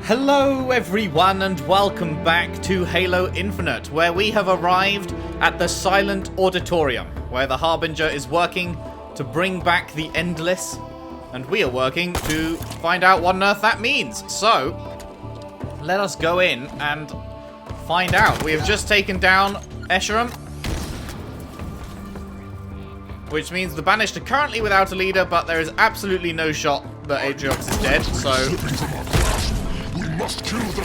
Hello everyone and welcome back to Halo Infinite, where we have arrived at the silent Auditorium, where the Harbinger is working to bring back the Endless, and we are working to find out what on earth that means. So, let us go in and find out. We have just taken down Escharum, which means the Banished are currently without a leader, but there is absolutely no shot that Atriox is dead, so... We must kill the...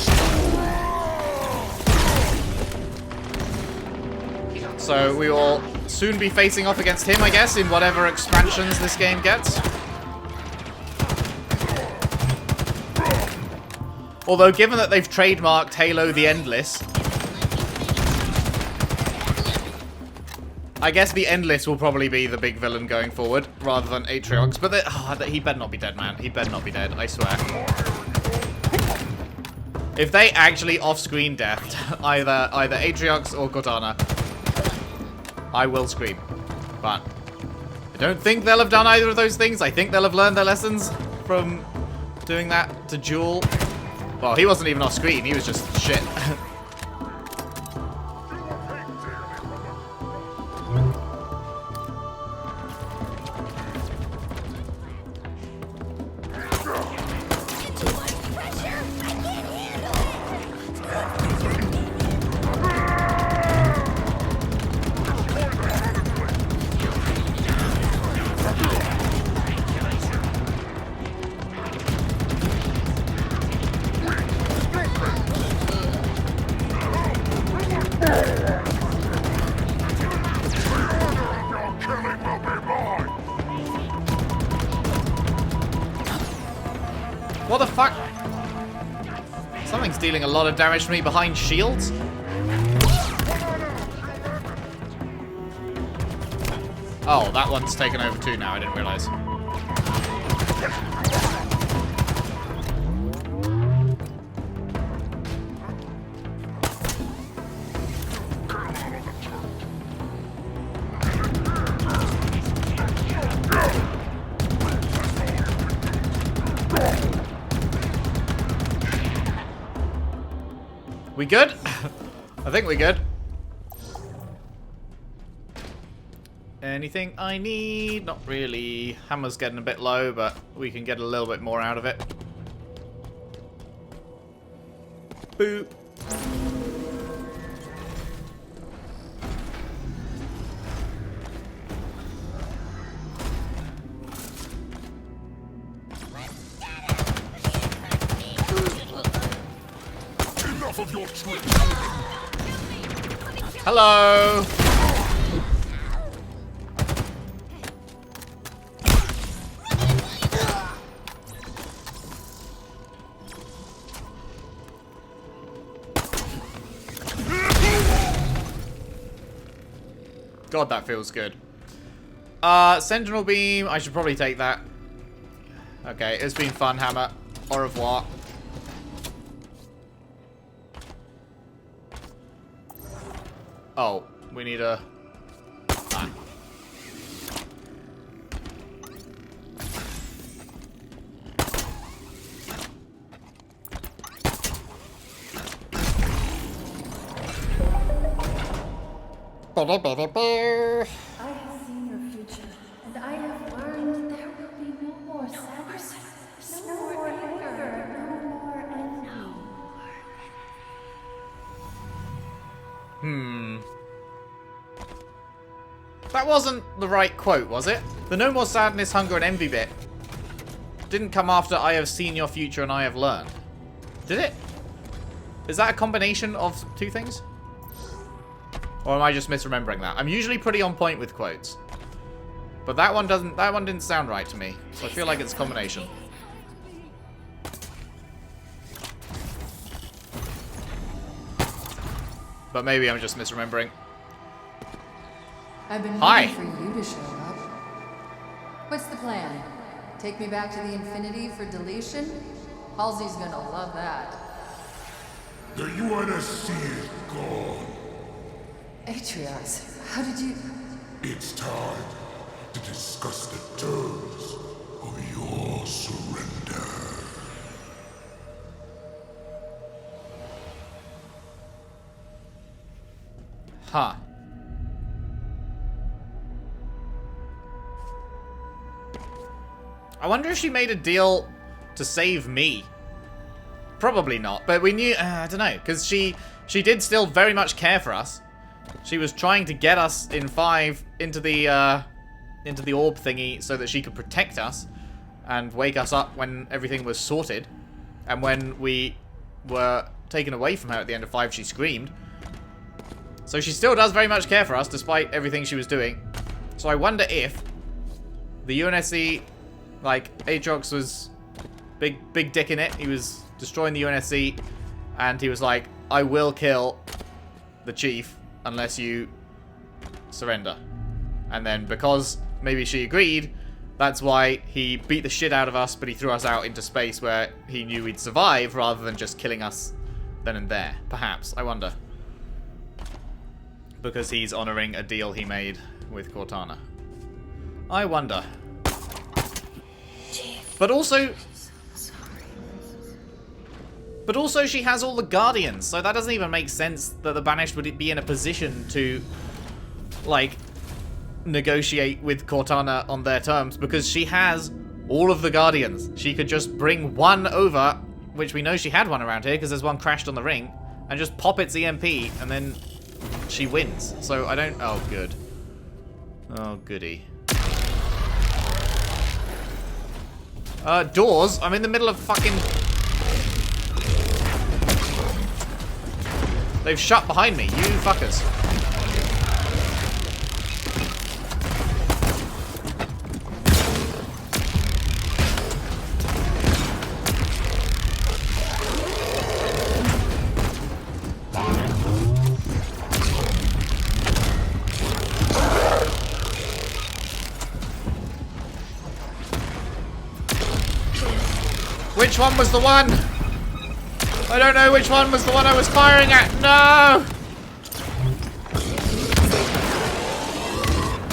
So we will soon be facing off against him, I guess, in whatever expansions this game gets. Although, given that they've trademarked Halo the Endless, I guess the Endless will probably be the big villain going forward, rather than Atriox. But he better not be dead, man. He better not be dead, I swear. If they actually off-screen deathed either Atriox or Cortana, I will scream. But I don't think they'll have done either of those things. I think they'll have learned their lessons from doing that to Jewel. Well, he wasn't even off-screen. He was just shit. What the fuck? Something's dealing a lot of damage to me behind shields. Oh, that one's taken over too now, I didn't realize. We good? I think we're good. Anything I need? Not really. Hammer's getting a bit low, but we can get a little bit more out of it. Boop. Of your tricks. Hello. God, that feels good. Sentinel beam. I should probably take that. Okay, it's been fun, Hammer. Au revoir. Oh, we need a... Ah. I have seen your future, and I have learned there will be no more sadness, no more anger, no more envy. That wasn't the right quote, was it? The no more sadness, hunger, and envy bit didn't come after I have seen your future and I have learned. Did it? Is that a combination of two things? Or am I just misremembering that? I'm usually pretty on point with quotes. But that one didn't sound right to me. So I feel like it's a combination. But maybe I'm just misremembering. I've been Hi. waiting for you to show up. What's the plan? Take me back to the Infinity for deletion? Halsey's gonna love that. The UNSC is gone. Atriox, how did you... It's time to discuss the terms of your surrender. Huh. I wonder if she made a deal to save me. Probably not, but we knew, I don't know, because she did still very much care for us. She was trying to get us in 5 into the orb thingy so that she could protect us and wake us up when everything was sorted. And when we were taken away from her at the end of 5, she screamed. So she still does very much care for us despite everything she was doing. So I wonder if the UNSC, like, Aatrox was big dick in it. He was destroying the UNSC and he was like, I will kill the chief unless you surrender. And then because maybe she agreed, that's why he beat the shit out of us, but he threw us out into space where he knew we'd survive rather than just killing us then and there. Perhaps. I wonder. Because he's honoring a deal he made with Cortana. I wonder. But also she has all the Guardians, so that doesn't even make sense that the Banished would be in a position to, like, negotiate with Cortana on their terms, because she has all of the Guardians. She could just bring one over, which we know she had one around here, because there's one crashed on the ring, and just pop its EMP, and then she wins. So I don't... Oh, good. Oh, goody. Doors? I'm in the middle of fucking... They've shut behind me, you fuckers. Which one was the one? I don't know which one was the one I was firing at. No!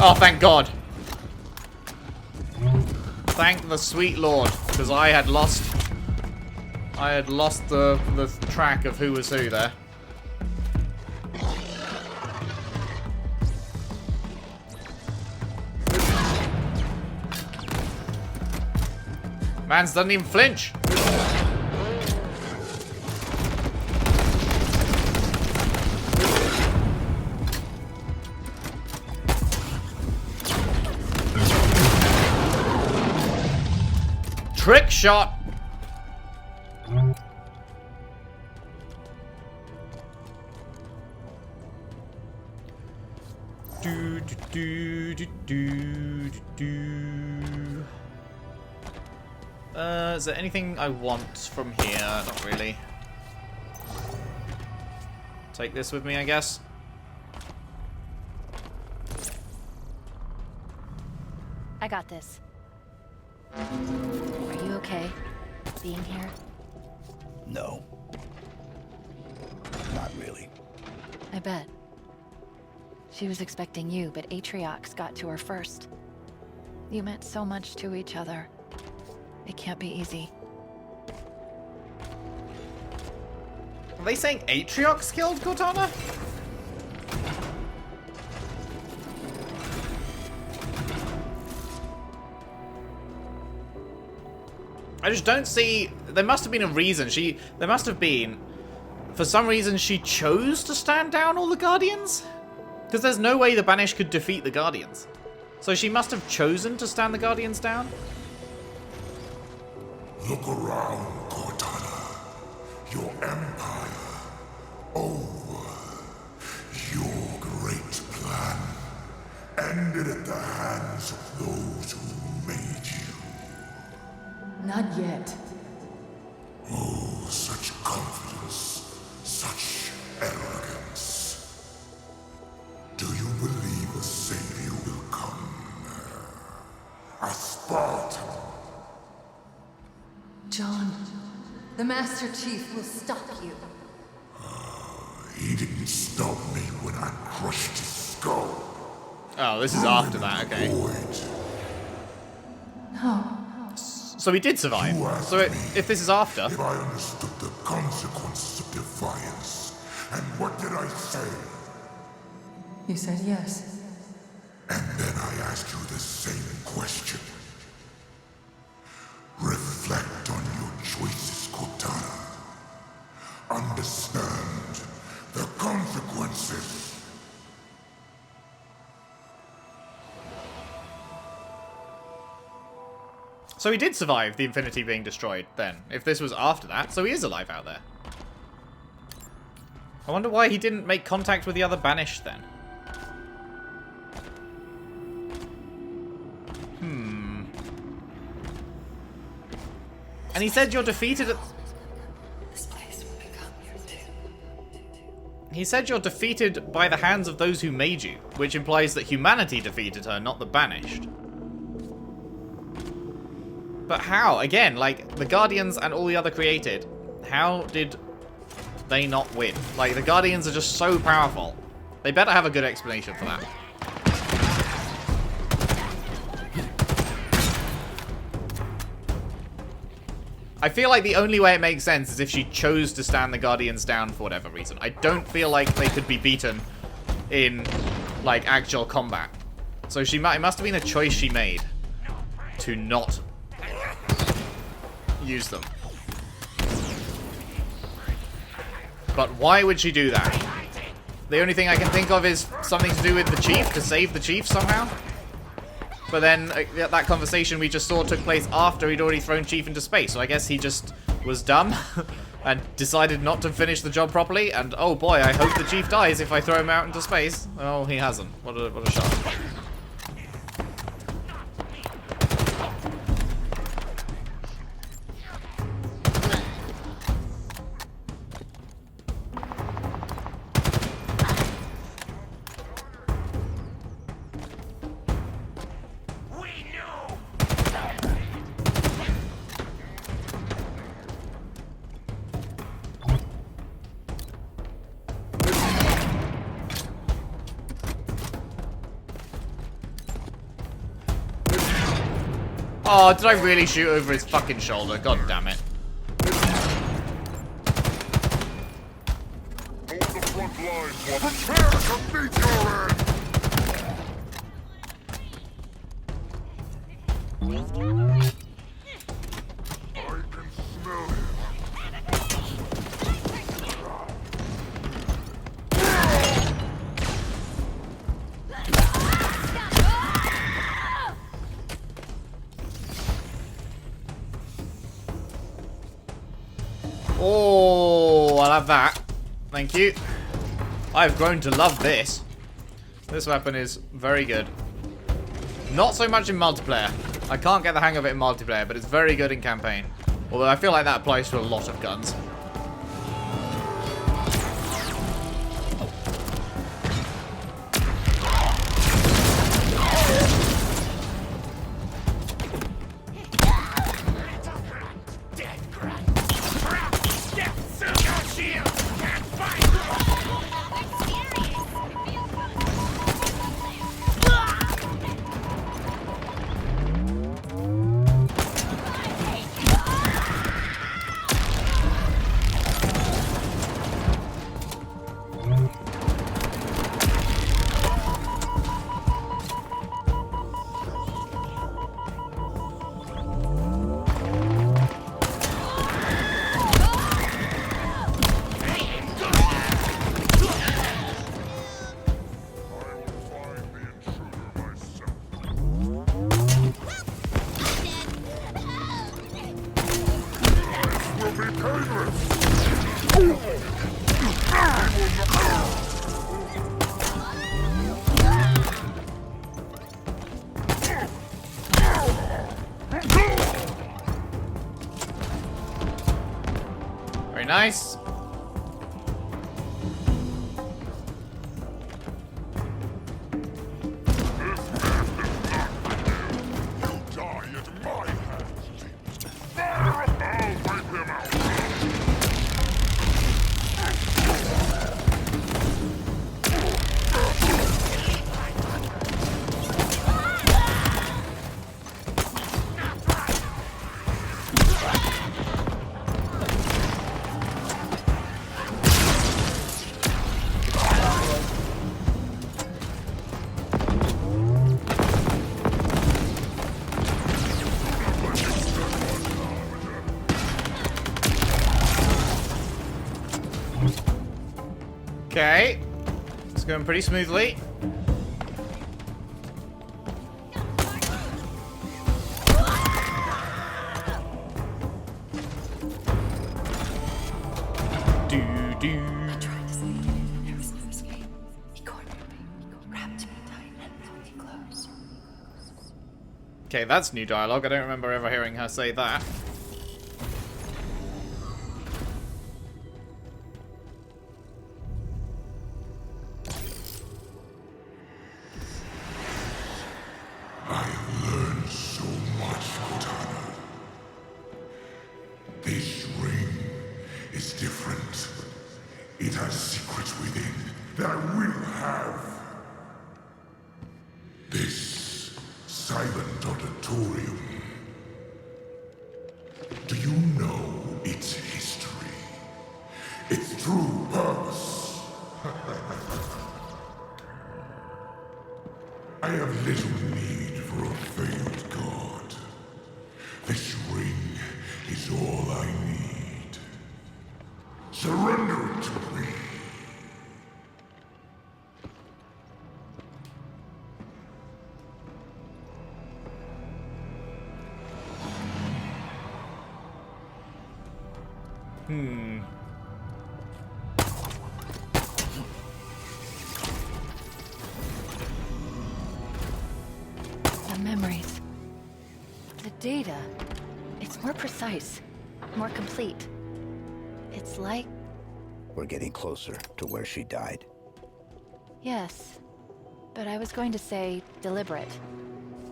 Oh, thank God. Thank the sweet Lord, because I had lost the track of who was who there. Mans doesn't even flinch. Trick shot. Do do do do do do. Is there anything I want from here? Not really. Take this with me, I guess. I got this. Are you okay being here? No. Not really. I bet. She was expecting you, but Atriox got to her first. You meant so much to each other. It can't be easy. Are they saying Atriox killed Cortana? I just don't see... There must have been a reason. There must have been... For some reason, she chose to stand down all the Guardians? Because there's no way the Banished could defeat the Guardians. So she must have chosen to stand the Guardians down? Look around, Cortana. Your empire over. Your great plan ended at the hands of those who made you. Not yet. Oh, such confidence, such arrogance. Do you believe a savior will come? A Spartan? John, the Master Chief will stop you. He didn't stop me when I crushed his skull. Oh, this is after that, okay. Void. No. So we did survive. So if this is after... If I understood the consequences of defiance, and what did I say? You said yes. And then I asked you the same question. Reflect on your choices, Cortana. Understand the consequences. So he did survive the Infinity being destroyed, then, if this was after that, so he is alive out there. I wonder why he didn't make contact with the other Banished, then. And he said you're defeated at... This place will become your tomb. He said you're defeated by the hands of those who made you, which implies that humanity defeated her, not the Banished. But how? Again, like, the Guardians and all the other created, how did they not win? Like, the Guardians are just so powerful. They better have a good explanation for that. I feel like the only way it makes sense is if she chose to stand the Guardians down for whatever reason. I don't feel like they could be beaten in, like, actual combat. So it must have been a choice she made to not use them. But why would she do that? The only thing I can think of is something to do with the Chief, to save the Chief somehow. But then that conversation we just saw took place after he'd already thrown Chief into space. So I guess he just was dumb and decided not to finish the job properly. And oh boy, I hope the Chief dies if I throw him out into space. Oh, he hasn't. What a shock. Oh, did I really shoot over his fucking shoulder? God damn it. Hold the front line while prepare to meet your end! I can smell him. Oh, I'll have that. Thank you. I've grown to love this. This weapon is very good. Not so much in multiplayer. I can't get the hang of it in multiplayer, but it's very good in campaign. Although I feel like that applies to a lot of guns. Very nice. Okay. It's going pretty smoothly. Okay, that's new dialogue. I don't remember ever hearing her say that. I have learned so much, Cortana. This ring is different. It has secrets within that I will have. This silent auditorium. Do you know its history? Its true purpose? I have little need for a failed god. This ring is all I need. Surrender it to me. The memories. The data. It's more precise. More complete. It's like... We're getting closer to where she died. Yes. But I was going to say deliberate.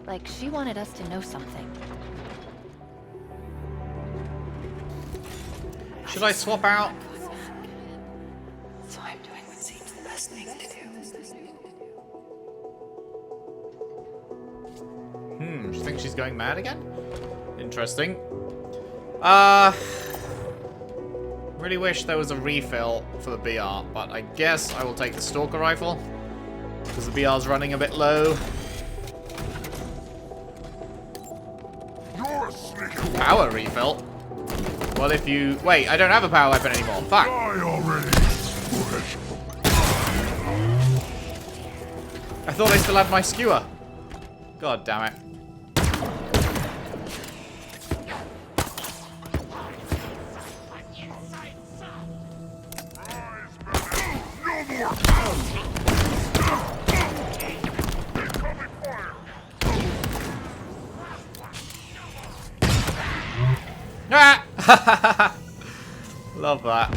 Like she wanted us to know something. Should I swap out? So I'm doing what seems the best thing to do. Do you think she's going mad again? Interesting. Really wish there was a refill for the BR, but I guess I will take the Stalker Rifle. Because the BR's running a bit low. You're a sneaky Power refill? Well, if you... Wait, I don't have a power weapon anymore. Fuck. guy already. I thought I still had my skewer. God damn it. Ah! Love that.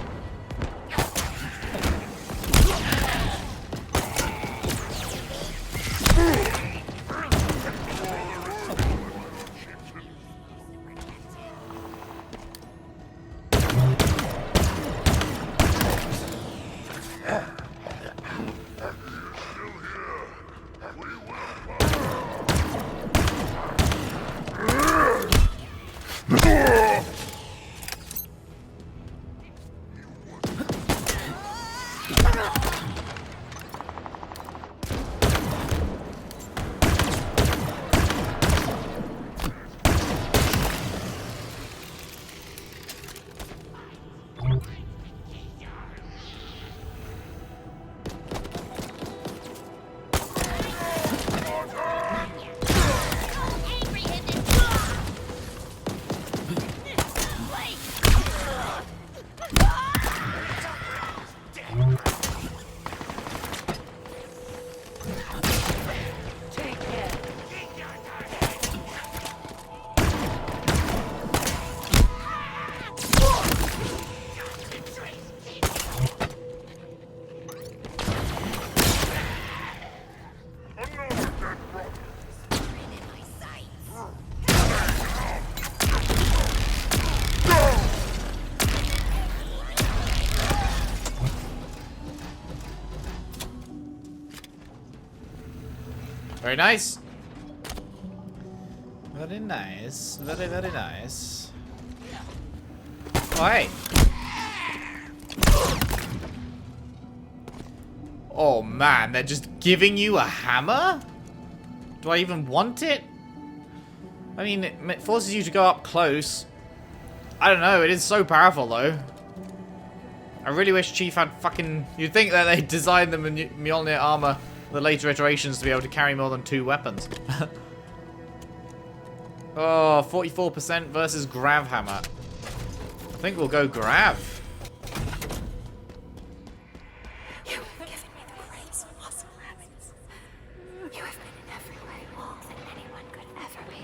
Very nice. Very nice. Very, very nice. Oh, hey. Oh, man. They're just giving you a hammer? Do I even want it? I mean, it forces you to go up close. I don't know. It is so powerful, though. I really wish Chief had fucking... You'd think that they designed the Mjolnir armor, the later iterations, to be able to carry more than 2 weapons. Oh, 44% versus Grav Hammer. I think we'll go Grav. You have given me the greatest awesome habits. You have been in every way all that anyone could ever be.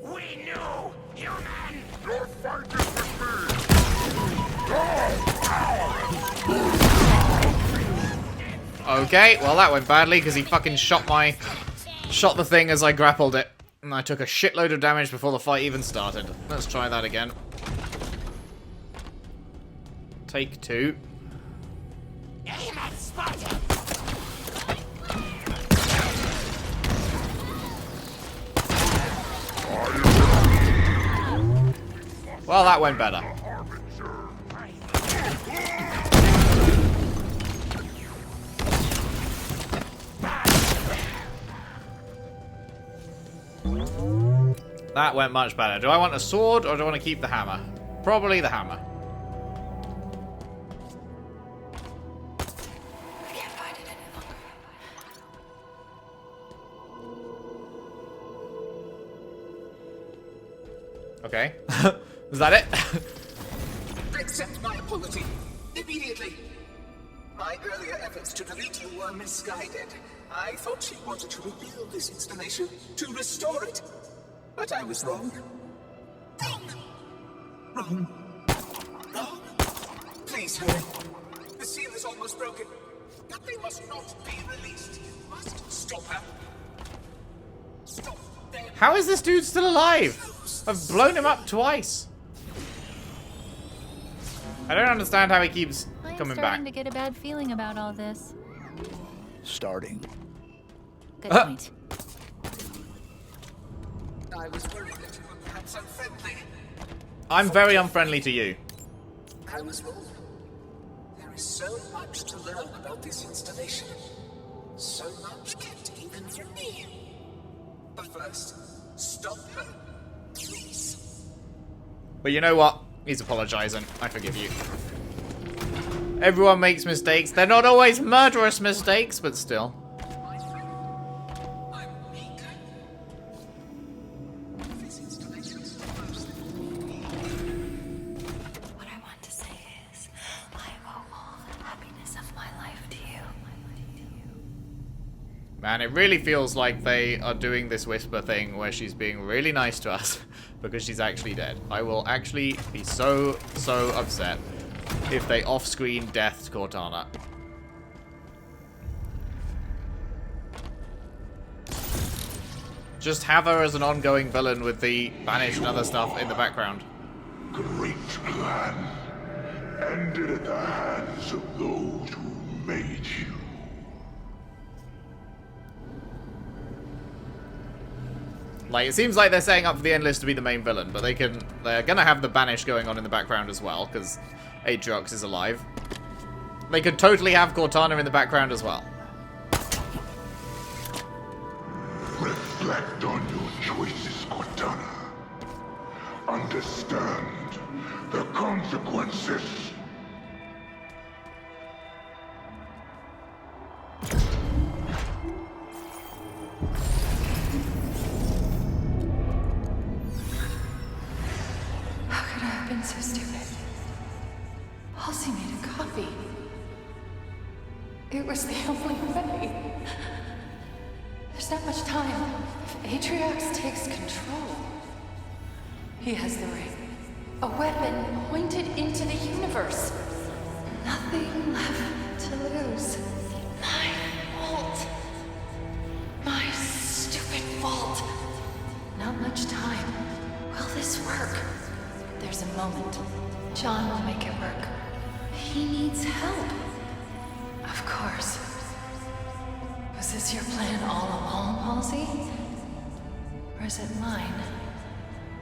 We know, human! Your fight is with me! Okay, well that went badly because he fucking shot the thing as I grappled it. And I took a shitload of damage before the fight even started. Let's try that again. Take 2. Aim at Sparta! Well, that went better. That went much better. Do I want a sword or do I want to keep the hammer? Probably the hammer. I can't fight it any longer. Okay. Is that it? Accept my apology. Immediately. My earlier efforts to delete you were misguided. I thought she wanted to rebuild this installation, to restore it. But I was wrong. Wrong. Wrong. Wrong. Please hurry. The seal is almost broken. But they must not be released. You must stop her. Stop them. How is this dude still alive? I've blown him up twice. I don't understand how he keeps coming back. I'm starting to get a bad feeling about all this. Starting. Good point. I was worried that you were perhaps unfriendly. I'm very unfriendly to you. I was wrong. There is so much to learn about this installation. So much kept even from me. But first, stop her. Please. But you know what? He's apologizing. I forgive you. Everyone makes mistakes. They're not always murderous mistakes, but still. I'm weak. This installation is What I want to say is, I owe all the happiness of my life to you. Man, it really feels like they are doing this whisper thing where she's being really nice to us because she's actually dead. I will actually be so upset if they off-screen deathed Cortana. Just have her as an ongoing villain with the Banished and other stuff in the background. Great plan. Ended at the hands of those who made you. Like, it seems like they're setting up for the Endless to be the main villain, but they're gonna have the Banished going on in the background as well, because Aatrox is alive. They could totally have Cortana in the background as well. Reflect on your choices, Cortana. Understand the consequences. How could I have been so stupid? Halsey made a copy. It was the only way. There's not much time. If Aatrox takes control, he has the ring. A weapon pointed into the universe. Nothing left to lose. My fault. My stupid fault. Not much time. Will this work? There's a moment. John will make it work. He needs help. Of course. Was this your plan all along, Halsey? Or is it mine?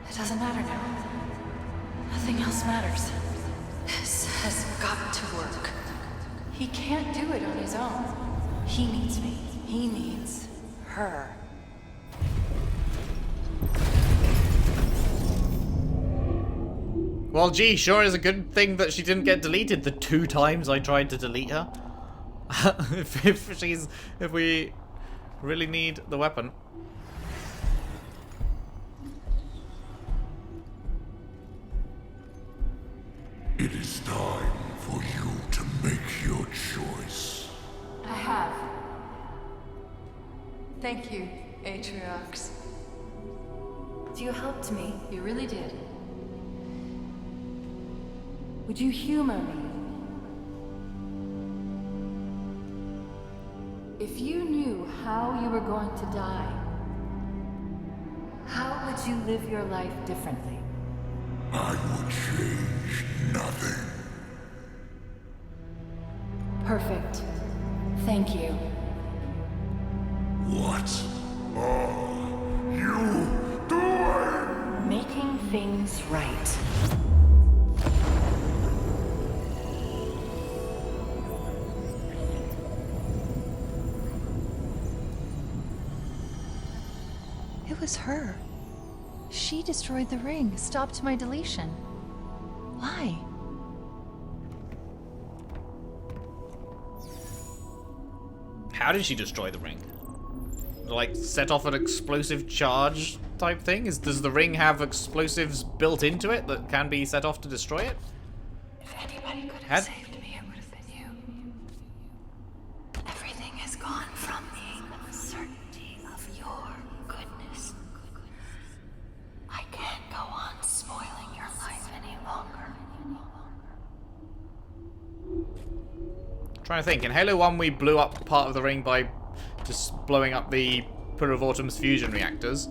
It doesn't matter now. Nothing else matters. This has got to work. He can't do it on his own. He needs me. He needs her. Well, gee, sure is a good thing that she didn't get deleted the 2 times I tried to delete her. if we really need the weapon. It is time for you to make your choice. I have. Thank you, Atriox. You helped me. You really did. Would you humor me? If you knew how you were going to die, how would you live your life differently? I would change nothing. Perfect. Thank you. What are you doing? Making things right. It was her. She destroyed the ring, stopped my deletion. Why? How did she destroy the ring? Like, set off an explosive charge type thing? Does the ring have explosives built into it that can be set off to destroy it? If anybody could have saved me, it would have been you. Everything has gone from me. The certainty of your goodness. I can't go on spoiling your life any longer. Trying to think. In Halo 1, we blew up part of the ring by just blowing up the Pillar of Autumn's fusion reactors.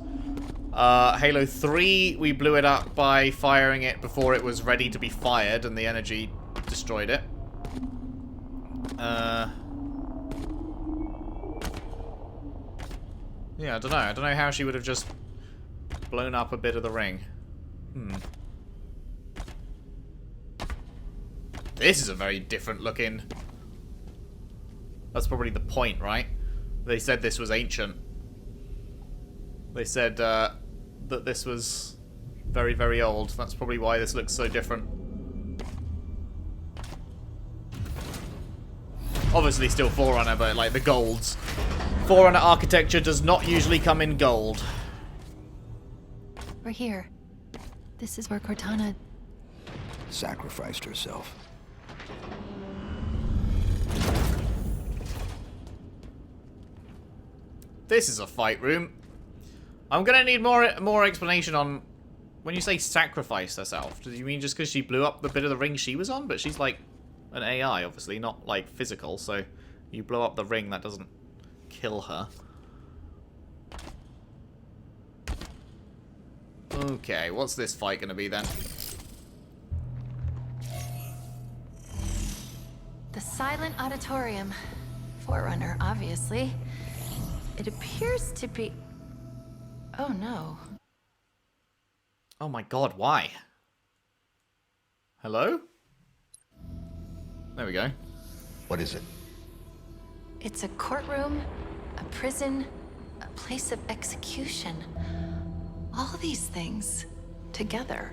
Halo 3, we blew it up by firing it before it was ready to be fired, and the energy destroyed it. Yeah, I don't know. I don't know how she would have just blown up a bit of the ring. This is a very different looking... That's probably the point, right? They said this was ancient. They said that this was very, very old. That's probably why this looks so different. Obviously still Forerunner, but like the golds. Forerunner architecture does not usually come in gold. We're here. This is where Cortana... Sacrificed herself. This is a fight room. I'm gonna need more explanation on when you say sacrifice herself. Do you mean just because she blew up the bit of the ring she was on? But she's like an AI, obviously, not like physical. So you blow up the ring, that doesn't kill her. Okay, what's this fight gonna be then? The silent auditorium. Forerunner, obviously. It appears to be... Oh no. Oh my god, why? Hello? There we go. What is it? It's a courtroom, a prison, a place of execution. All these things together.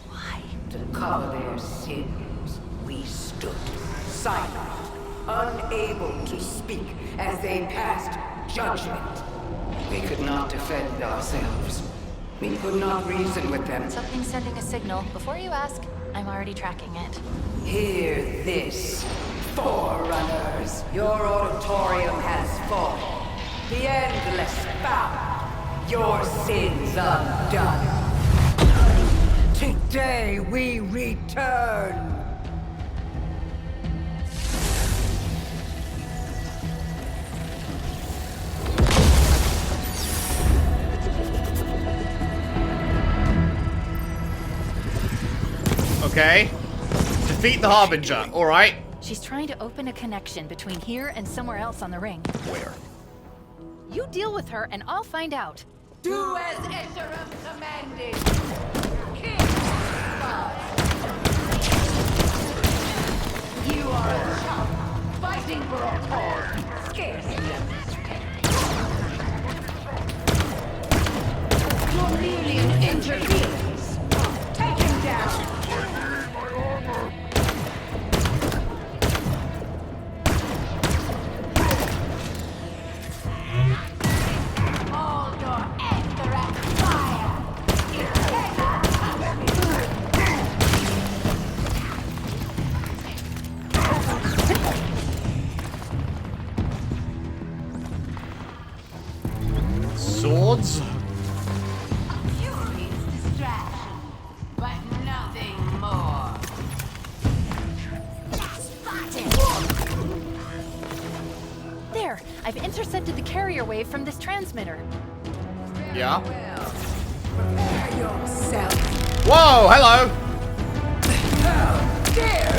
Why? To cover their sins, we stood silent, unable to speak as they passed judgment. We could not defend ourselves. We could not reason with them. Something's sending a signal. Before you ask, I'm already tracking it. Hear this, Forerunners. Your auditorium has fallen. The endless bound. Your sins undone. Today we return. Okay. Defeat the Harbinger. Alright. She's trying to open a connection between here and somewhere else on the ring. Where? You deal with her and I'll find out. Do as Interim commanded. King. You are a child fighting for a cause scarcely Your Melian intervenes. Take him down. I've intercepted the carrier wave from this transmitter. Yeah. Well, prepare yourself. Whoa, hello! How dare!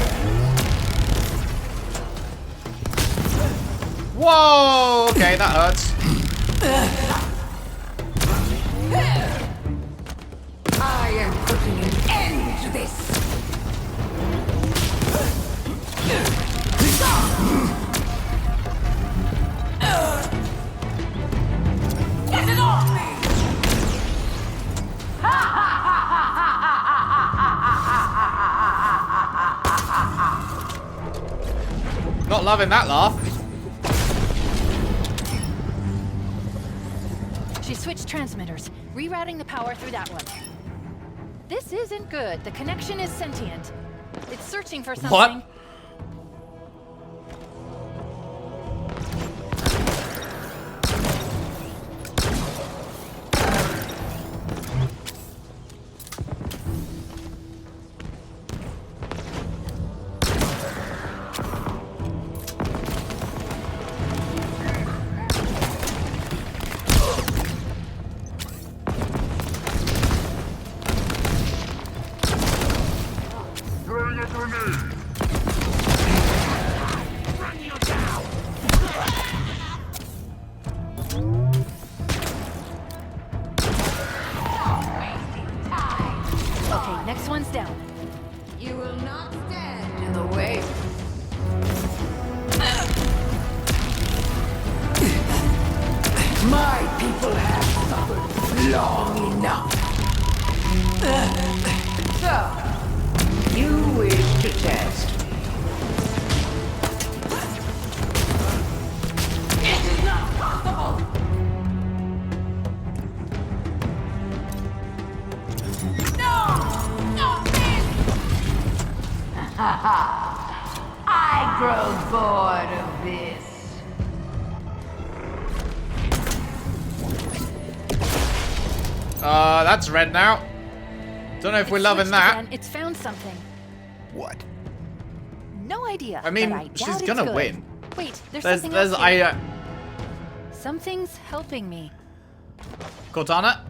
Whoa! Okay, that hurts. I am putting an end to this. Get it off me! Not loving that laugh. She switched transmitters, rerouting the power through that one. This isn't good. The connection is sentient. It's searching for something. What? Okay, next one's down. You will not stand in the way. My people have suffered long enough. So, you wish to test me? It is not possible! I grow bored of this. That's red now. Don't know if we're It's loving switched that. again. It's found something. What? No idea. I mean, but I doubt she's it's gonna good. win. Wait, there's There's, something else there's, here. Something's helping me. Cortana?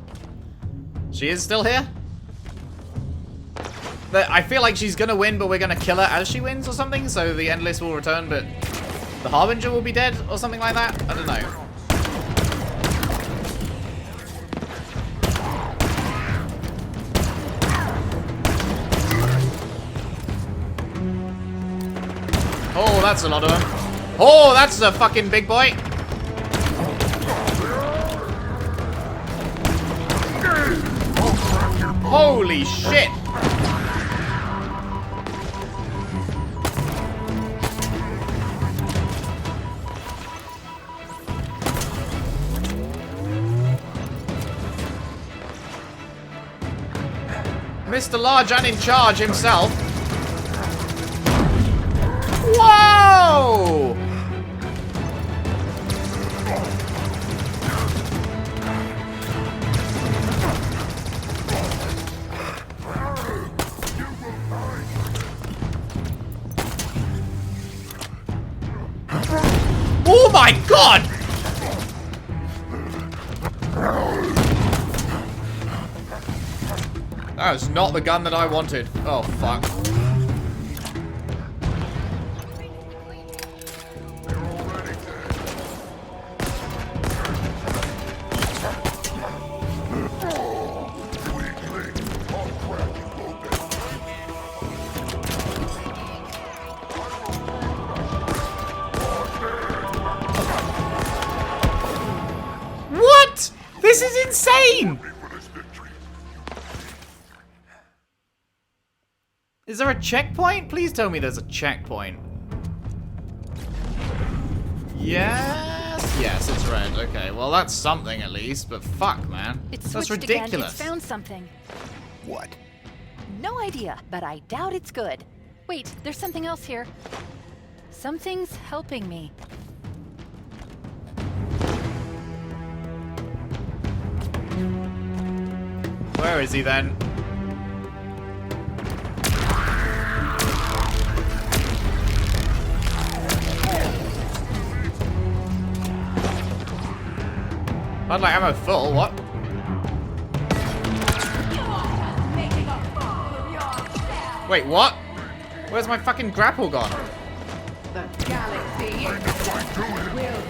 She is still here? I feel like she's gonna win, but we're gonna kill her as she wins or something, so the Endless will return, but the Harbinger will be dead or something like that? I don't know. Oh, that's a lot of them. Oh, that's a fucking big boy. Holy shit! Mr. Large and in charge himself. Whoa! Oh my god! That was not the gun that I wanted. Oh fuck. What? This is insane! Is there a checkpoint? Please tell me there's a checkpoint. Yes, yes, it's red. Okay, well that's something at least, but fuck, man. It's That's switched again. ridiculous. It's found something. What? No idea, but I doubt it's good. Wait, there's something else here. Something's helping me. Where is he then? I'd like ammo full, what? Wait, what? Where's my fucking grapple gone? The galaxy will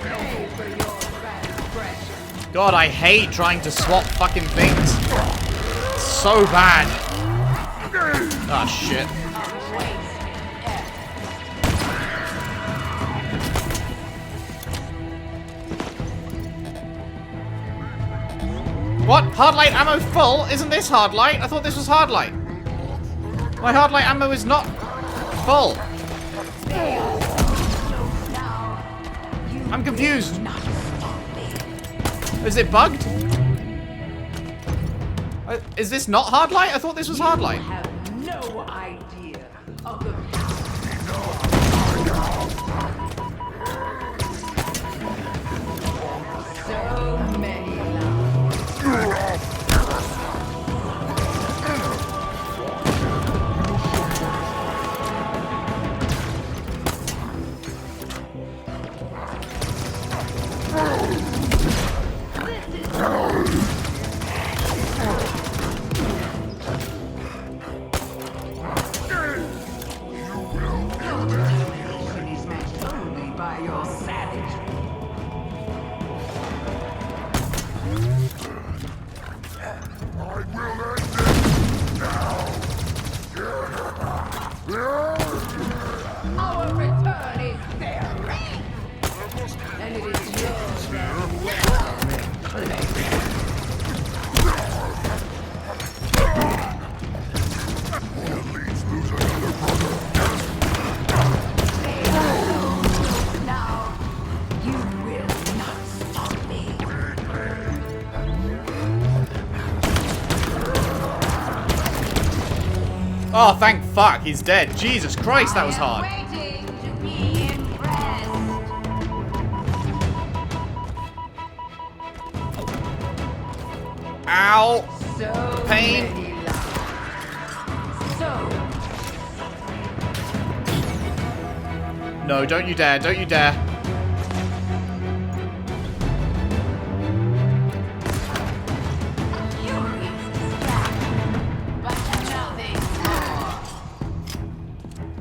pay for your transgression. God, I hate trying to swap fucking things. So bad. Ah, shit. What? Hardlight ammo full? Isn't this hardlight? I thought this was hardlight. My hardlight ammo is not full. I'm confused. Is it bugged? Is this not hardlight? I thought this was hardlight. You have no idea of the so many lives. Oh, thank fuck, he's dead. Jesus Christ, that was hard. Waiting to be impressed. Ow. So Pain. many lives. So No, don't you dare, don't you dare.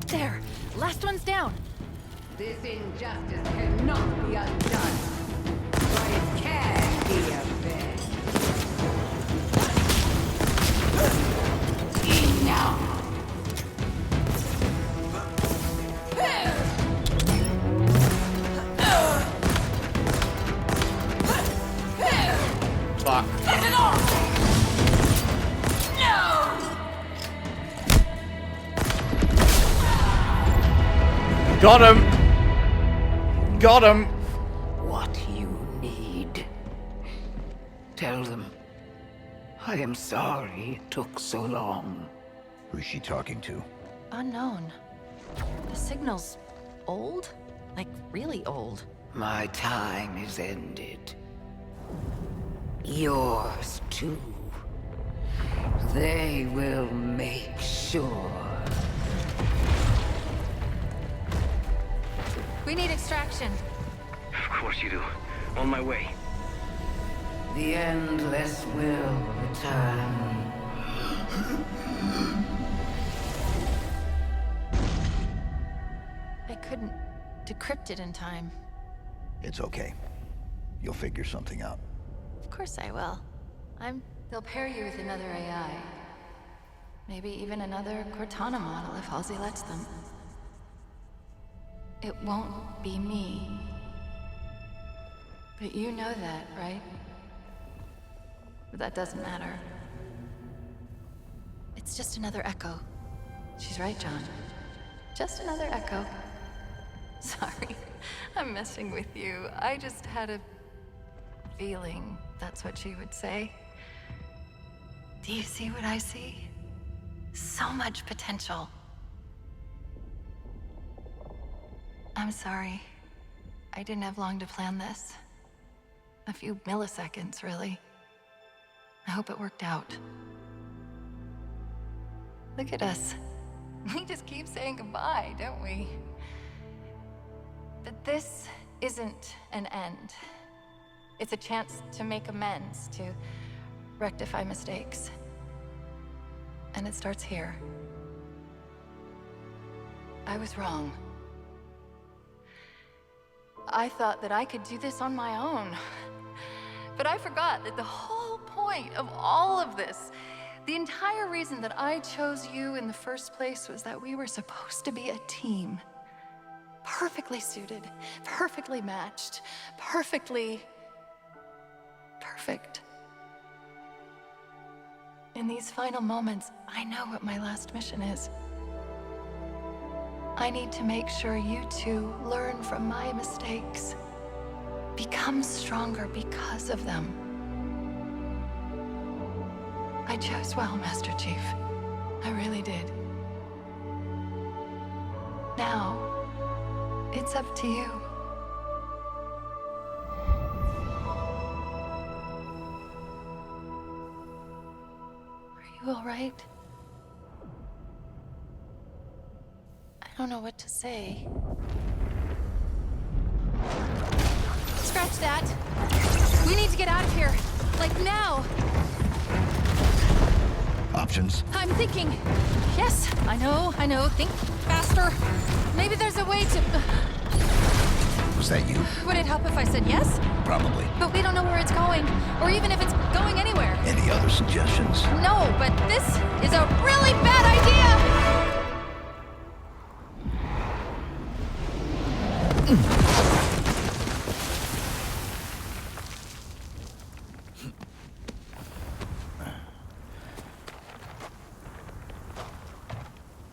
There. Last one's down. this injustice cannot be undone. But it can be avenged. Enough. Fuck. Get it off! No! Got him! Got him! What you need. Tell them. I am sorry it took so long. Who's she talking to? Unknown. The signal's old? Like, really old. My time is ended. Yours too. They will make sure. We need extraction. Of course you do. On my way. The endless will return. I couldn't decrypt it in time. It's okay. You'll figure something out. Of course I will. They'll pair you with another AI. Maybe even another Cortana model if Halsey lets them. It won't be me. But you know that, right? But that doesn't matter. It's just another echo. She's right, John. Just another echo. Sorry, I'm messing with you. I just had a feeling that's what she would say. Do you see what I see? So much potential. I'm sorry. I didn't have long to plan this. A few milliseconds, really. I hope it worked out. Look at us. We just keep saying goodbye, don't we? But this isn't an end. It's a chance to make amends, to rectify mistakes. And it starts here. I was wrong. I thought that I could do this on my own. But I forgot that the whole point of all of this, the entire reason that I chose you in the first place, was that we were supposed to be a team. Perfectly suited, perfectly matched, perfect. In these final moments, I know what my last mission is. I need to make sure you two learn from my mistakes. Become stronger because of them. I chose well, Master Chief. I really did. Now, it's up to you. Are you all right? I don't know what to say. Scratch that. We need to get out of here. Like now. Options? I'm thinking. Yes, I know. Think faster. Maybe there's a way to... Was that you? Would it help if I said yes? Probably. But we don't know where it's going, or even if it's going anywhere. Any other suggestions? No, but this is a really bad idea!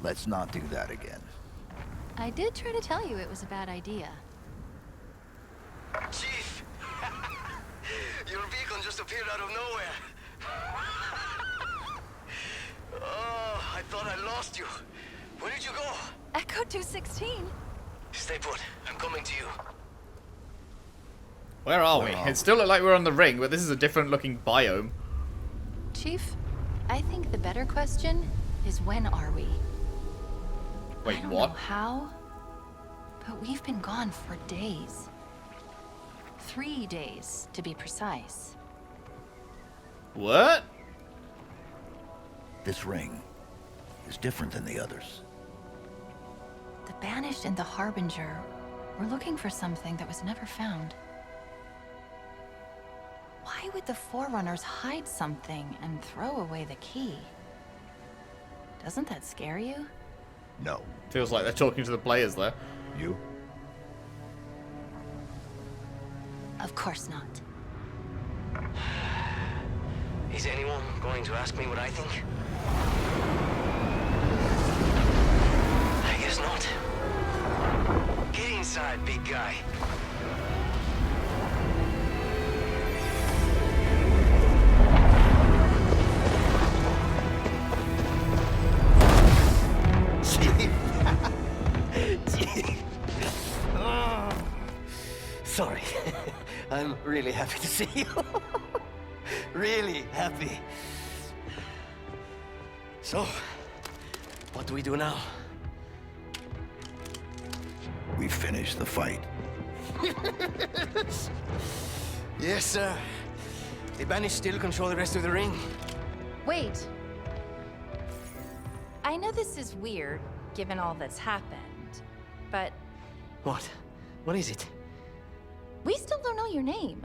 Let's not do that again. I did try to tell you it was a bad idea. Chief! Your beacon just appeared out of nowhere. Oh, I thought I lost you. Where did you go? Echo 216. Stay put. I'm coming to you. Where are we? It still looked like we're on the ring, but this is a different looking biome. Chief, I think the better question is when are we? Wait, I don't what? know how, but we've been gone for days. 3 days, to be precise. What? This ring is different than the others. The Banished and the Harbinger were looking for something that was never found. Why would the Forerunners hide something and throw away the key? Doesn't that scare you? No. Feels like they're talking to the players there. You? Of course not. Is anyone going to ask me what I think? I guess not. Get inside, big guy. Sorry. I'm really happy to see you. Really happy. So, what do we do now? We finish the fight. Yes, sir. The Banished still control the rest of the ring. Wait. I know this is weird, given all that's happened, but... What? What is it? we still don't know your name.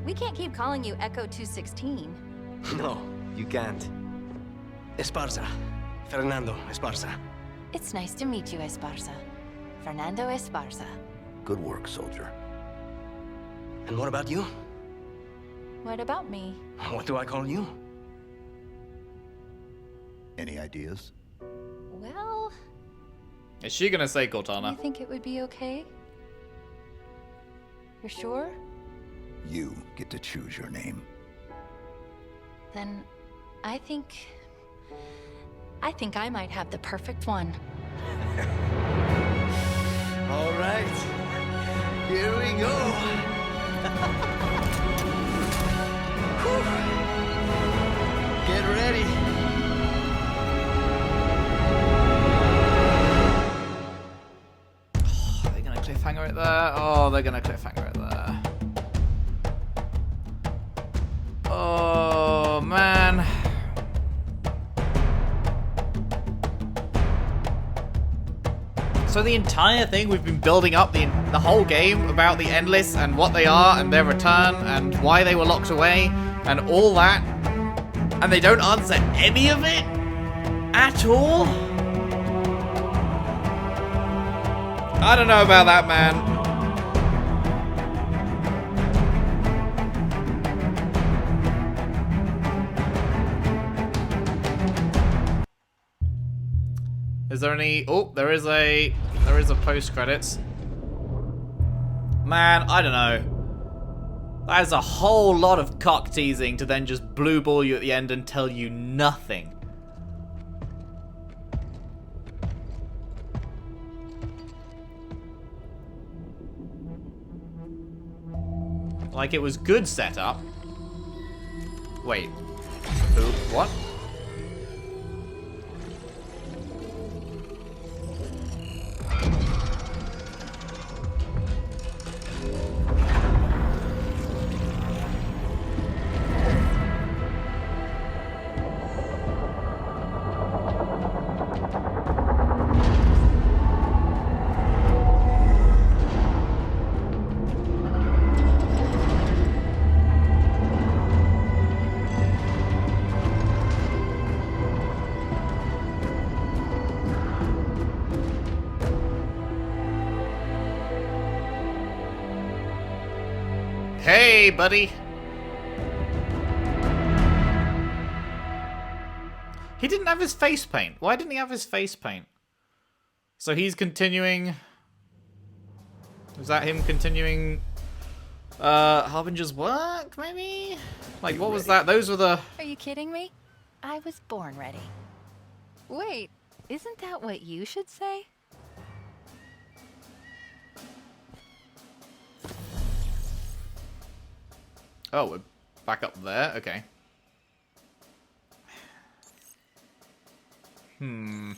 We can't keep calling you Echo 216. No, you can't. Esparza. Fernando Esparza. It's nice to meet you, Esparza. Fernando Esparza. Good work, soldier. And what about you? What about me? What do I call you? Any ideas? Well... Is she gonna say I Cortana? think it would be okay. You're sure? You get to choose your name. Then I think I might have the perfect one. All right. Here we go. Whew. Get ready. Are they gonna cliffhanger it there? Oh, they're gonna cliffhanger it there. So the entire thing we've been building up the whole game about the Endless and what they are and their return and why they were locked away and all that, and they don't answer any of it at all? I don't know about that, man. Is there any... Oh, there is a post-credits. Man, I don't know. That is a whole lot of cock teasing to then just blue ball you at the end and tell you nothing. Like, it was good setup. Wait. Who? What? Hey, buddy. He didn't have his face paint. Why didn't he have his face paint? So he's continuing... Is that him continuing Harbinger's work, maybe? Like, what was that? Those were the... Are you kidding me? I was born ready. Wait, isn't that what you should say? Oh, we're back up there? Okay. I'm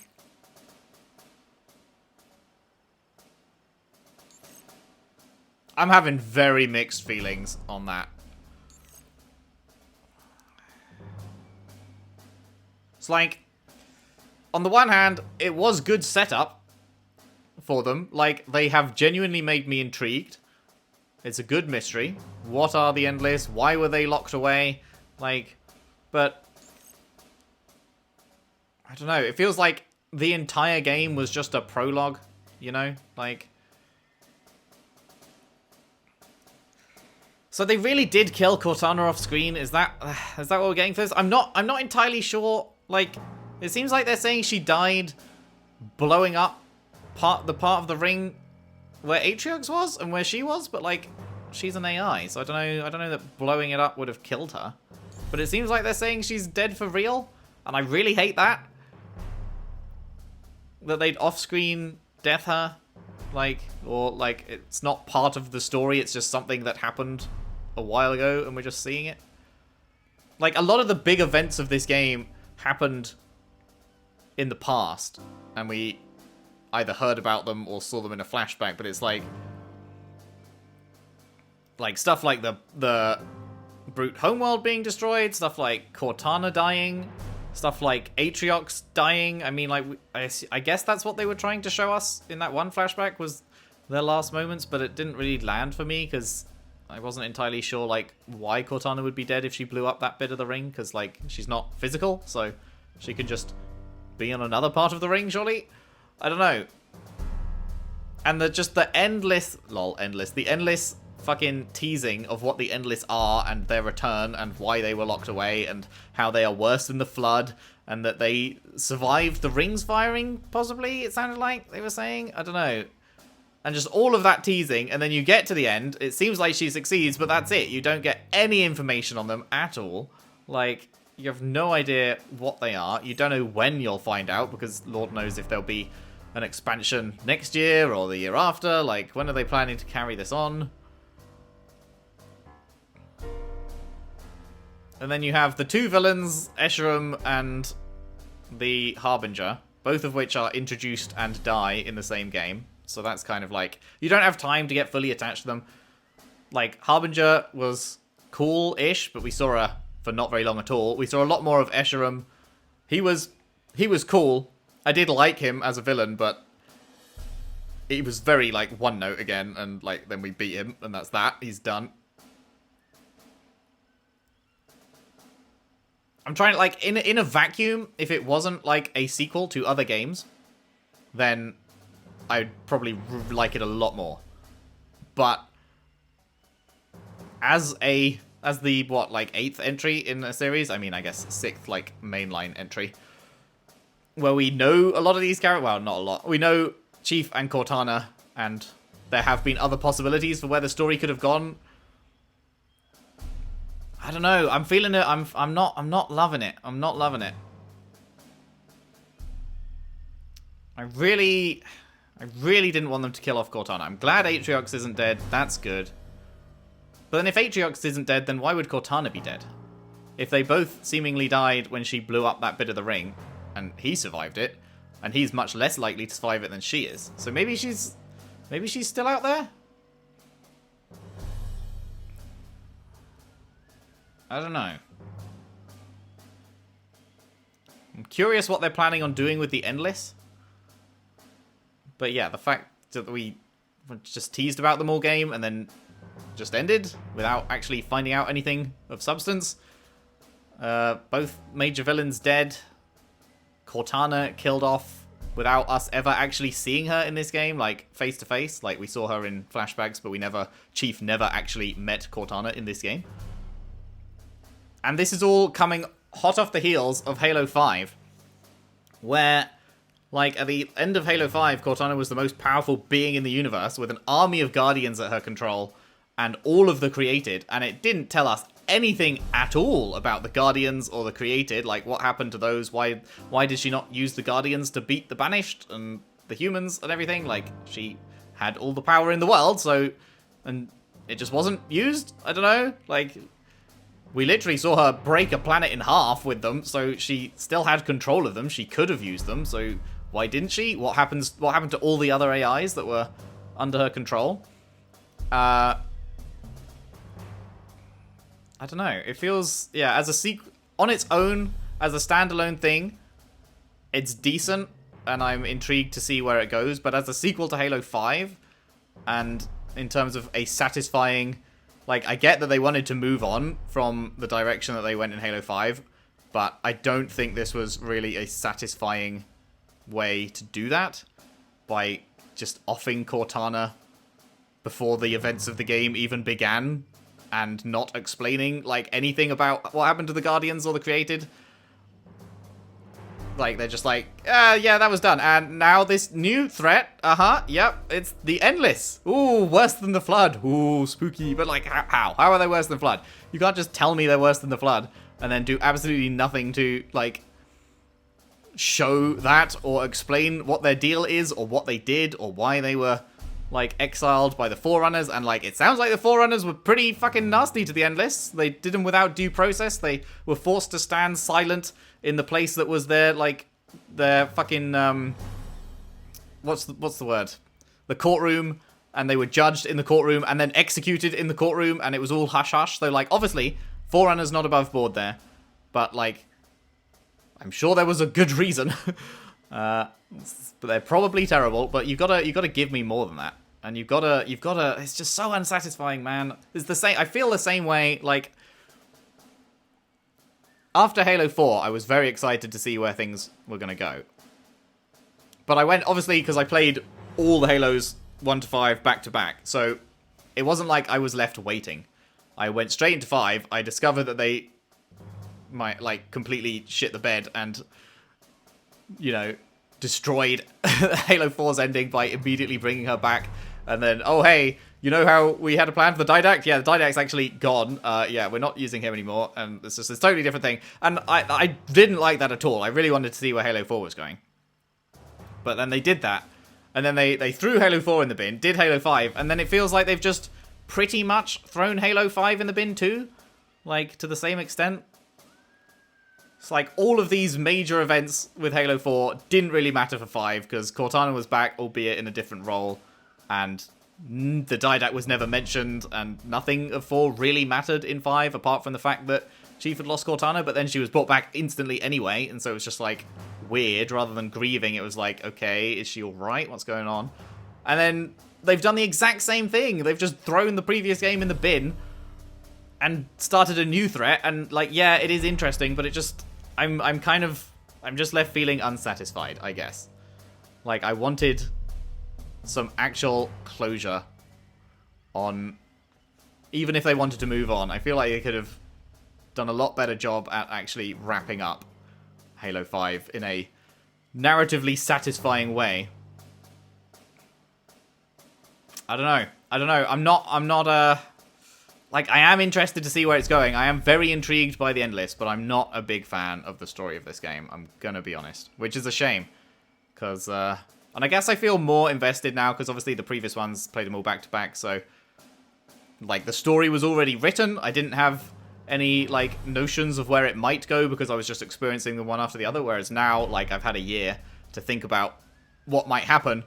having very mixed feelings on that. It's like, on the one hand, it was good setup for them. Like, they have genuinely made me intrigued. It's a good mystery. What are the Endless? Why were they locked away? Like, but... I don't know. It feels like the entire game was just a prologue, you know? Like... So they really did kill Cortana off screen? Is that what we're getting for this? I'm not entirely sure. Like, it seems like they're saying she died blowing up the part of the ring where Atriox was and where she was, but like, she's an AI, so I don't know that blowing it up would have killed her. But it seems like they're saying she's dead for real, and I really hate that. That they'd off-screen death her, like, or like it's not part of the story, it's just something that happened a while ago and we're just seeing it. Like, a lot of the big events of this game happened in the past, and we either heard about them or saw them in a flashback, but it's like stuff like the Brute homeworld being destroyed, stuff like Cortana dying, stuff like Atriox dying. I mean, like, I guess that's what they were trying to show us in that one flashback, was their last moments, but it didn't really land for me, because I wasn't entirely sure, like, why Cortana would be dead if she blew up that bit of the ring, because, like, she's not physical, so she can just be on another part of the ring, surely? I don't know. And the endless fucking teasing of what the Endless are and their return and why they were locked away and how they are worse than the Flood and that they survived the rings firing, possibly, it sounded like they were saying. I don't know. And just all of that teasing, and then you get to the end, it seems like she succeeds, but that's it. You don't get any information on them at all. Like, you have no idea what they are. You don't know when you'll find out, because Lord knows if there'll be an expansion next year or the year after. Like, when are they planning to carry this on? And then you have the two villains, Escharum and the Harbinger, both of which are introduced and die in the same game. So that's kind of like, you don't have time to get fully attached to them. Like, Harbinger was cool-ish, but we saw her for not very long at all. We saw a lot more of Escharum. He was cool. I did like him as a villain, but he was very, like, one note again, and, like, then we beat him, and that's that. He's done. I'm trying to, like, in a vacuum, if it wasn't, like, a sequel to other games, then I'd probably like it a lot more. But as the, what, like, 8th entry in a series, I mean, I guess 6th, like, mainline entry, where we know a lot of these characters, well, not a lot, we know Chief and Cortana, and there have been other possibilities for where the story could have gone. I don't know. I'm feeling it. I'm not loving it. I'm not loving it. I really didn't want them to kill off Cortana. I'm glad Atriox isn't dead. That's good. But then if Atriox isn't dead, then why would Cortana be dead? If they both seemingly died when she blew up that bit of the ring, and he survived it, and he's much less likely to survive it than she is. So maybe she's still out there? I don't know. I'm curious what they're planning on doing with the Endless. But yeah, the fact that we just teased about them all game and then just ended without actually finding out anything of substance. Both major villains dead. Cortana killed off without us ever actually seeing her in this game, like face to face. Like we saw her in flashbacks, but Chief never actually met Cortana in this game. And this is all coming hot off the heels of Halo 5, where, like, at the end of Halo 5, Cortana was the most powerful being in the universe with an army of Guardians at her control and all of the Created, and it didn't tell us anything at all about the Guardians or the Created, like what happened to those, why did she not use the Guardians to beat the Banished and the humans and everything? Like, she had all the power in the world, so, and it just wasn't used? I don't know, like, we literally saw her break a planet in half with them, so she still had control of them, she could have used them, so why didn't she? What happened to all the other AIs that were under her control? I don't know. It feels, yeah, as a on its own, as a standalone thing, it's decent, and I'm intrigued to see where it goes. But as a sequel to Halo 5, and in terms of a satisfying, like, I get that they wanted to move on from the direction that they went in Halo 5, but I don't think this was really a satisfying way to do that by just offing Cortana before the events of the game even began. And not explaining, like, anything about what happened to the Guardians or the Created. Like, they're just like, yeah, that was done. And now this new threat, yep, it's the Endless. Ooh, worse than the Flood. Ooh, spooky. But, like, how? How are they worse than the Flood? You can't just tell me they're worse than the Flood and then do absolutely nothing to, like, show that or explain what their deal is or what they did or why they were, like, exiled by the Forerunners. And, like, it sounds like the Forerunners were pretty fucking nasty to the Endless. They did them without due process. They were forced to stand silent in the place that was their, like, their fucking, what's the word? The courtroom. And they were judged in the courtroom and then executed in the courtroom, and it was all hush-hush. So, like, obviously, Forerunners not above board there. But, like, I'm sure there was a good reason. But they're probably terrible, but you've got to give me more than that. And you've got to, it's just so unsatisfying, man. It's the same, I feel the same way, like, after Halo 4, I was very excited to see where things were going to go. But I went, obviously, because I played all the Halos 1 to 5 back to back, so it wasn't like I was left waiting. I went straight into 5, I discovered that they might, like, completely shit the bed and, you know, destroyed Halo 4's ending by immediately bringing her back. And then, oh, hey, you know how we had a plan for the Didact? Yeah, the Didact's actually gone. Yeah, we're not using him anymore. And it's just a totally different thing. And I didn't like that at all. I really wanted to see where Halo 4 was going. But then they did that. And then they threw Halo 4 in the bin, did Halo 5. And then it feels like they've just pretty much thrown Halo 5 in the bin too. Like, to the same extent. It's like all of these major events with Halo 4 didn't really matter for 5 because Cortana was back, albeit in a different role, and the Didact was never mentioned, and nothing of 4 really mattered in 5 apart from the fact that Chief had lost Cortana, but then she was brought back instantly anyway, and so it was just like weird rather than grieving. It was like, okay, is she alright? What's going on? And then they've done the exact same thing. They've just thrown the previous game in the bin and started a new threat. And like, yeah, it is interesting, but it just, I'm just left feeling unsatisfied, I guess. Like, I wanted some actual closure on, even if they wanted to move on, I feel like they could have done a lot better job at actually wrapping up Halo 5 in a narratively satisfying way. I don't know. I'm not, like, I am interested to see where it's going. I am very intrigued by the end list, but I'm not a big fan of the story of this game. I'm gonna be honest. Which is a shame. Because, and I guess I feel more invested now, because obviously the previous ones played them all back to back, so, like, the story was already written. I didn't have any, like, notions of where it might go, because I was just experiencing them one after the other, whereas now, like, I've had a year to think about what might happen,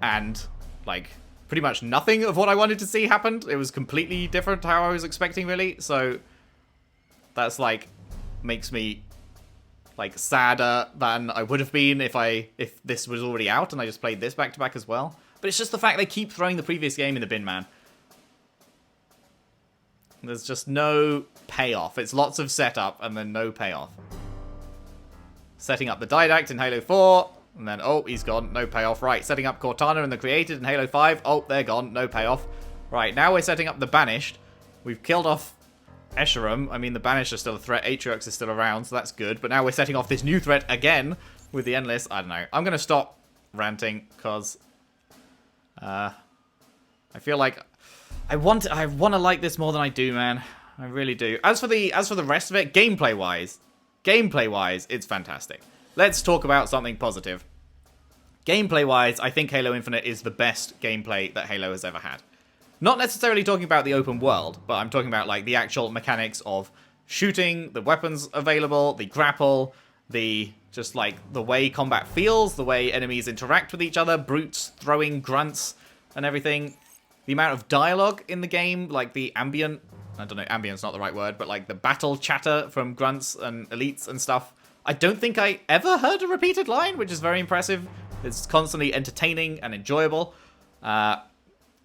and, like, pretty much nothing of what I wanted to see happened. It was completely different to how I was expecting, really, so that's, like, makes me, like, sadder than I would have been if this was already out and I just played this back to back as well. But it's just the fact they keep throwing the previous game in the bin, man. There's just no payoff. It's lots of setup and then no payoff. Setting up the Didact in Halo 4, and then, oh, he's gone, no payoff. Right, setting up Cortana and the Created in Halo 5, oh, they're gone, no payoff. Right, now we're setting up the Banished. We've killed off Escharum. I mean, the Banished are still a threat, Atriox is still around, so that's good. But now we're setting off this new threat again with the Endless. I don't know. I'm going to stop ranting, because I feel like I want to like this more than I do, man. I really do. As for the rest of it, gameplay-wise, it's fantastic. Let's talk about something positive. Gameplay-wise, I think Halo Infinite is the best gameplay that Halo has ever had. Not necessarily talking about the open world, but I'm talking about, like, the actual mechanics of shooting, the weapons available, the grapple, the just, like, the way combat feels, the way enemies interact with each other, brutes throwing grunts and everything. The amount of dialogue in the game, like the ambient, I don't know, ambient's not the right word, but like the battle chatter from grunts and elites and stuff. I don't think I ever heard a repeated line, which is very impressive. It's constantly entertaining and enjoyable.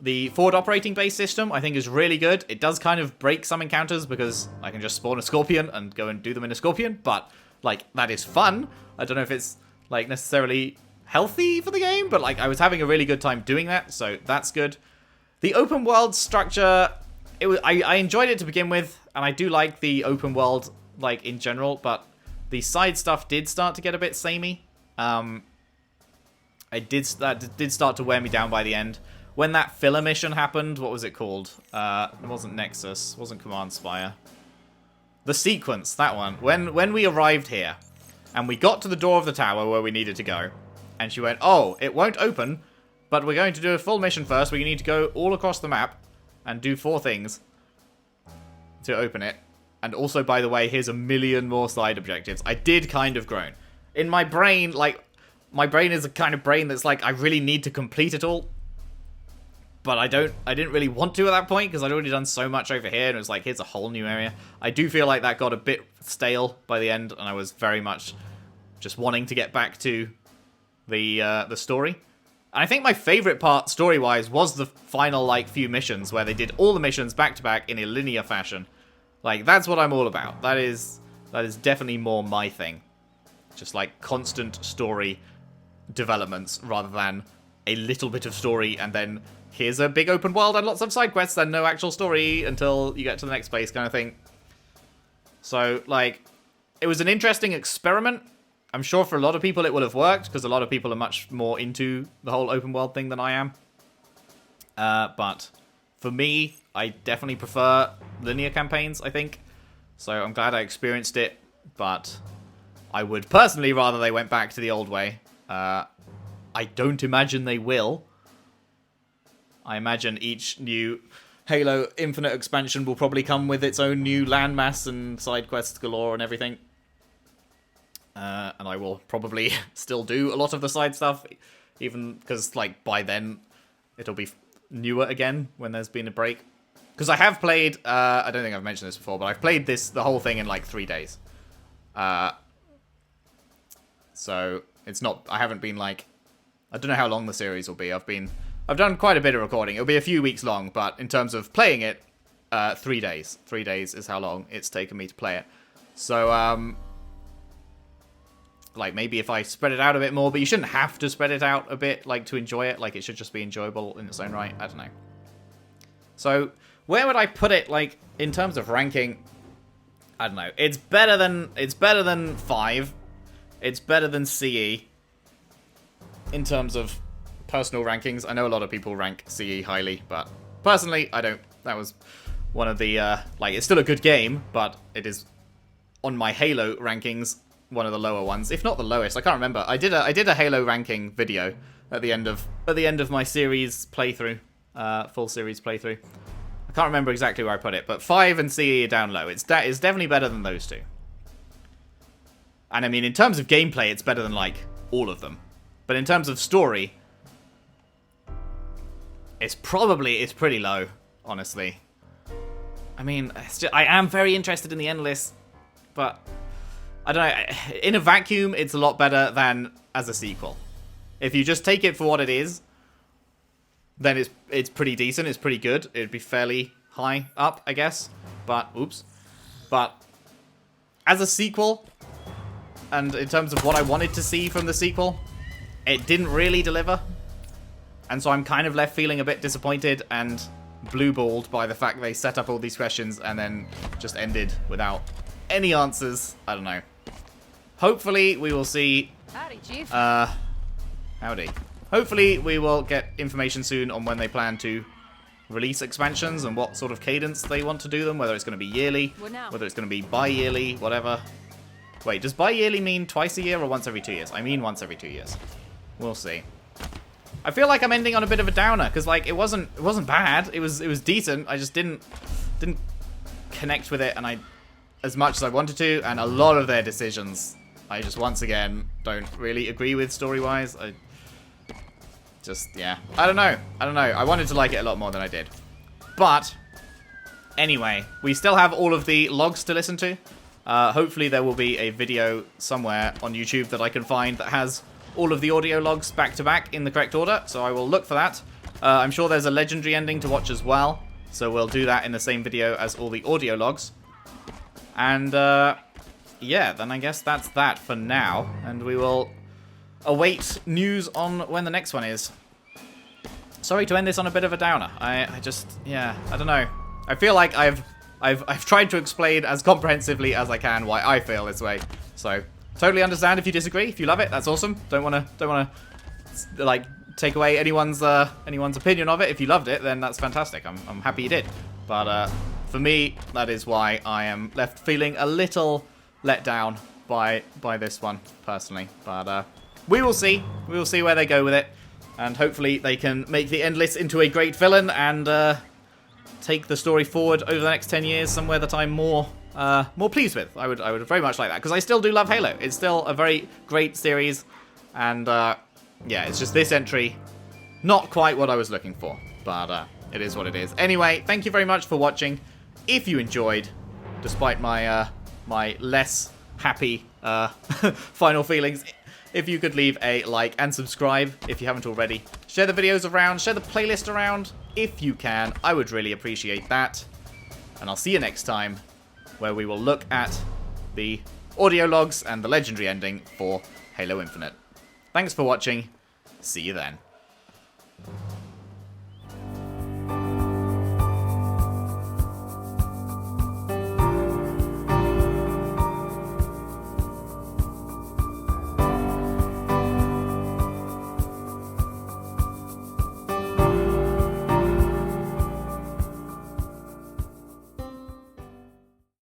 The forward operating base system, I think, is really good. It does kind of break some encounters because I can just spawn a Scorpion and go and do them in a Scorpion, but, like, that is fun. I don't know if it's, like, necessarily healthy for the game, but, like, I was having a really good time doing that, so that's good. The open world structure, I enjoyed it to begin with, and I do like the open world, like, in general, but the side stuff did start to get a bit samey. That did start to wear me down by the end. When that filler mission happened, what was it called? It wasn't Nexus, it wasn't Command Spire. The Sequence, that one. When we arrived here, and we got to the door of the tower where we needed to go, and she went, oh, it won't open, but we're going to do a full mission first. We need to go all across the map and do 4 things to open it. And also, by the way, here's a million more side objectives. I did kind of groan. In my brain, like, my brain is a kind of brain that's like, I really need to complete it all. But I didn't really want to at that point, because I'd already done so much over here, and it was like, here's a whole new area. I do feel like that got a bit stale by the end, and I was very much just wanting to get back to the story. And I think my favorite part, story-wise, was the final, like, few missions, where they did all the missions back-to-back in a linear fashion. Like, that's what I'm all about. That is definitely more my thing. Just, like, constant story developments, rather than a little bit of story, and then here's a big open world and lots of side quests and no actual story until you get to the next place kind of thing. So, like, it was an interesting experiment. I'm sure for a lot of people it will have worked, because a lot of people are much more into the whole open world thing than I am. But for me, I definitely prefer linear campaigns, I think. So I'm glad I experienced it, but I would personally rather they went back to the old way. I don't imagine they will. I imagine each new Halo Infinite expansion will probably come with its own new landmass and side quests galore and everything. And I will probably still do a lot of the side stuff, even because, like, by then it'll be newer again when there's been a break. Because I have played, I don't think I've mentioned this before, but I've played the whole thing in, like, 3 days. So it's not, I haven't been, like, I don't know how long the series will be. I've been I've done quite a bit of recording. It'll be a few weeks long, but in terms of playing it, 3 days. 3 days is how long it's taken me to play it. So, like, maybe if I spread it out a bit more, but you shouldn't have to spread it out a bit, like, to enjoy it. Like, it should just be enjoyable in its own right. I don't know. So, where would I put it, like, in terms of ranking? I don't know. It's better than 5. It's better than CE. In terms of personal rankings, I know a lot of people rank CE highly, but personally, I don't. That was one of the, like, it's still a good game, but it is, on my Halo rankings, one of the lower ones, if not the lowest. I can't remember. I did a Halo ranking video at the end of my series playthrough, full series playthrough. I can't remember exactly where I put it, but 5 and CE are down low. It's definitely better than those two. And I mean, in terms of gameplay, it's better than, like, all of them. But in terms of story, it's pretty low, honestly. I mean, I am very interested in the Endless, but I don't know. In a vacuum, it's a lot better than as a sequel. If you just take it for what it is, then it's pretty decent. It's pretty good. It'd be fairly high up, I guess. But, oops. But as a sequel, and in terms of what I wanted to see from the sequel, it didn't really deliver. And so I'm kind of left feeling a bit disappointed and blue-balled by the fact they set up all these questions and then just ended without any answers. I don't know. Hopefully we will see... Howdy, Chief. Howdy. Hopefully we will get information soon on when they plan to release expansions and what sort of cadence they want to do them, whether it's going to be yearly, whether it's going to be bi-yearly, whatever. Wait, does bi-yearly mean twice a year or once every 2 years? I mean once every 2 years. We'll see. I feel like I'm ending on a bit of a downer, because, like, it wasn't bad. It was decent. I just didn't connect with it as much as I wanted to, and a lot of their decisions I just, once again, don't really agree with story-wise. Yeah. I don't know. I wanted to like it a lot more than I did. But, anyway, we still have all of the logs to listen to. Hopefully there will be a video somewhere on YouTube that I can find that has all of the audio logs back to back in the correct order, so I will look for that. I'm sure there's a legendary ending to watch as well, so we'll do that in the same video as all the audio logs. And, yeah, then I guess that's that for now, and we will await news on when the next one is. Sorry to end this on a bit of a downer. I just, yeah, I don't know. I feel like I've tried to explain as comprehensively as I can why I feel this way, so... Totally understand if you disagree. If you love it, that's awesome. Don't wanna like take away anyone's opinion of it. If you loved it, then that's fantastic. I'm happy you did. But for me, that is why I am left feeling a little let down by this one personally. But we will see. We will see where they go with it, and hopefully they can make the Endless into a great villain and take the story forward over the next 10 years somewhere that I'm more pleased with. I would very much like that, because I still do love Halo. It's still a very great series, and yeah, it's just this entry, not quite what I was looking for, but it is what it is. Anyway, thank you very much for watching. If you enjoyed, despite my my less happy final feelings, if you could leave a like and subscribe if you haven't already. Share the videos around, share the playlist around if you can. I would really appreciate that. And I'll see you next time, where we will look at the audio logs and the legendary ending for Halo Infinite. Thanks for watching. See you then.